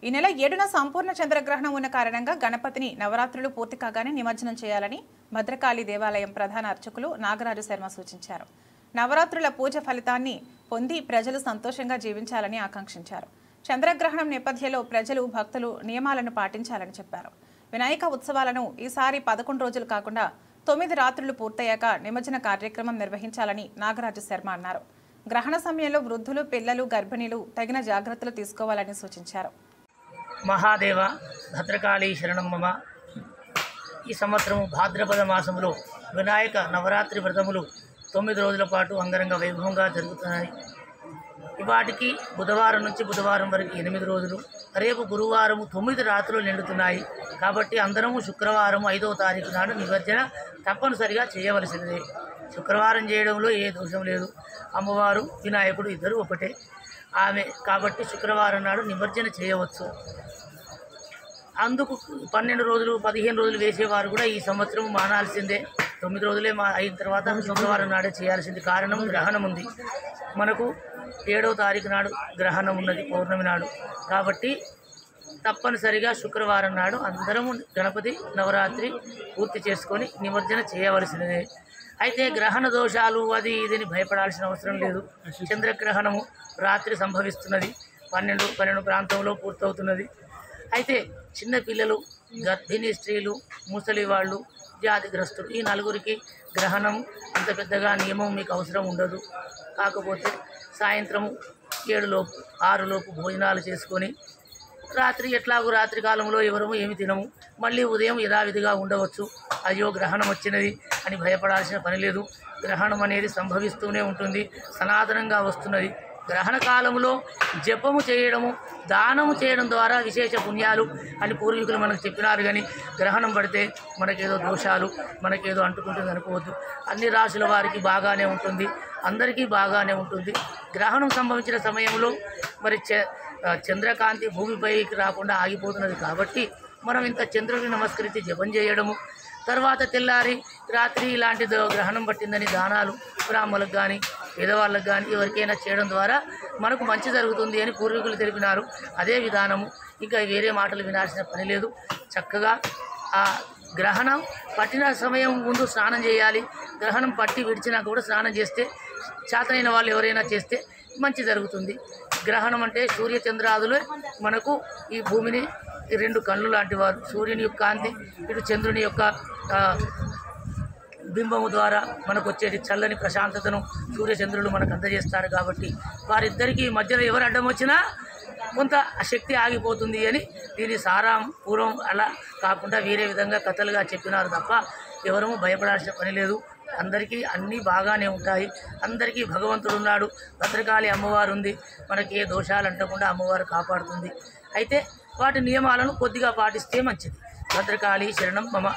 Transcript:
ఈ నెల 7న సంపూర్ణ చంద్రగ్రహణం ఉన్న కారణంగా గణపతిని నవరాత్రులు పూర్తి కాగానే నిమజ్జనం చేయాలని భద్రకాళి దేవాలయం ప్రధాన అర్చకులు నాగరాజు శర్మ సూచించారు. నవరాత్రుల పూజ ఫలితాన్ని పొంది ప్రజలు సంతోషంగా జీవించాలని ఆకాంక్షించారు. చంద్రగ్రహణం నేపథ్యంలో ప్రజలు భక్తులు నియమాలను పాటించాలని చెప్పారు. వినాయక ఉత్సవాలను ఈసారి 11 రోజులు కాకుండా 9 రాత్రులు పూర్తయ్యాక నిమజ్జన కార్యక్రమం నిర్వహించాలని నాగరాజు శర్మ అన్నారు. గ్రహణ సమయంలో వృద్ధులు, పిల్లలు, గర్భిణీలు తగిన జాగ్రత్తలు తీసుకోవాలని సూచించారు. మహాదేవ భద్రకాళీ శరణం మమ. ఈ సంవత్సరం భాద్రపద మాసంలో వినాయక నవరాత్రి వ్రతములు 9 రోజుల పాటు అంగరంగ వైభవంగా జరుగుతున్నాయి. ఇవాటికి బుధవారం నుంచి బుధవారం వరకు 8 రోజులు, రేపు గురువారం 9 రాత్రులు నిండుతున్నాయి. కాబట్టి అందరము శుక్రవారం 5వ తారీఖు నాడు నిమజ్జన తప్పనిసరిగా చేయవలసిందే. శుక్రవారం చేయడంలో ఏ దోషం లేదు. అమ్మవారు వినాయకుడు ఇద్దరు ఒకటే ఆమె కాబట్టి శుక్రవారం నాడు నిమజ్జన చేయవచ్చు. అందుకు 12 రోజులు 15 రోజులు వేసేవారు కూడా ఈ సంవత్సరం మానాల్సిందే. 9 రోజులే అయిన తర్వాత శుక్రవారం నాడే చేయాల్సింది. కారణం గ్రహణం ఉంది. మనకు 7వ తారీఖు నాడు గ్రహణం ఉన్నది, పౌర్ణమి నాడు. కాబట్టి తప్పనిసరిగా శుక్రవారం నాడు అందరము గణపతి నవరాత్రి పూర్తి చేసుకొని నిమజ్జన చేయవలసినదే. అయితే గ్రహణ దోషాలు అది ఇదని భయపడాల్సిన అవసరం లేదు. చంద్రగ్రహణము రాత్రి సంభవిస్తున్నది, 12 ప్రాంతంలో పూర్తవుతున్నది. అయితే చిన్నపిల్లలు, గర్భిణీ స్త్రీలు, ముసలి వాళ్ళు, వ్యాధిగ్రస్తులు ఈ నలుగురికి గ్రహణం అంత పెద్దగా నియమం మీకు అవసరం ఉండదు. కాకపోతే సాయంత్రము 7లోపు 6లోపు భోజనాలు చేసుకొని రాత్రి ఎట్లాగూ రాత్రి కాలంలో ఎవరము ఏమి తినము, మళ్ళీ ఉదయం యథావిధిగా ఉండవచ్చు. అయ్యో గ్రహణం వచ్చినది అని భయపడాల్సిన పని లేదు. గ్రహణం అనేది సంభవిస్తూనే ఉంటుంది, సనాతనంగా వస్తున్నది. గ్రహణ కాలంలో జపము చేయడము, దానము చేయడం ద్వారా విశేష పుణ్యాలు అని పూర్వీకులు మనకు చెప్పినారు. కానీ గ్రహణం పడితే మనకేదో దోషాలు, మనకేదో అంటుకుంటుంది అనుకోవద్దు. అన్ని రాశుల వారికి బాగానే ఉంటుంది, అందరికీ బాగానే ఉంటుంది. గ్రహణం సంభవించిన సమయంలో మరి చంద్రకాంతి భూమిపైకి రాకుండా ఆగిపోతున్నది. కాబట్టి మనం ఇంత చంద్రుడిని నమస్కరించి జపం చేయడము, తర్వాత తెల్లారి రాత్రి ఇలాంటి గ్రహణం పట్టిందని దానాలు బ్రాహ్మణులకు కానీ పేదవాళ్ళకు కానీ ఎవరికైనా చేయడం ద్వారా మనకు మంచి జరుగుతుంది అని పూర్వీకులు తెలిపినారు. అదే విధానము, ఇంకా వేరే మాటలు వినాల్సిన పని లేదు. చక్కగా ఆ గ్రహణం పట్టిన సమయం ముందు స్నానం చేయాలి. గ్రహణం పట్టి విడిచినాక కూడా స్నానం చేస్తే, చేతనైన వాళ్ళు ఎవరైనా చేస్తే మంచి జరుగుతుంది. గ్రహణం అంటే సూర్యచంద్రాదులే మనకు ఈ భూమిని 2 కళ్ళు లాంటి వారు. సూర్యుని యొక్క కాంతి, ఇటు చంద్రుని యొక్క బింబము ద్వారా మనకు వచ్చేది చల్లని ప్రశాంతతను సూర్యచంద్రులు మనకు అందజేస్తారు. కాబట్టి వారిద్దరికీ మధ్యలో ఎవరు అడ్డం వచ్చినా కొంత శక్తి ఆగిపోతుంది అని దీని సారాం పూర్వం అలా కాకుండా వేరే విధంగా కథలుగా చెప్పినారు తప్ప ఎవరూ భయపడాల్సిన పని లేదు. అందరికీ అన్నీ బాగానే ఉంటాయి. అందరికీ భగవంతుడు ఉన్నాడు, భద్రకాళి అమ్మవారు ఉంది. మనకి ఏ దోషాలు అంటకుండా అమ్మవారు కాపాడుతుంది. అయితే వాటి నియమాలను కొద్దిగా పాటిస్తే మంచిది. భద్రకాళి శరణం మమ.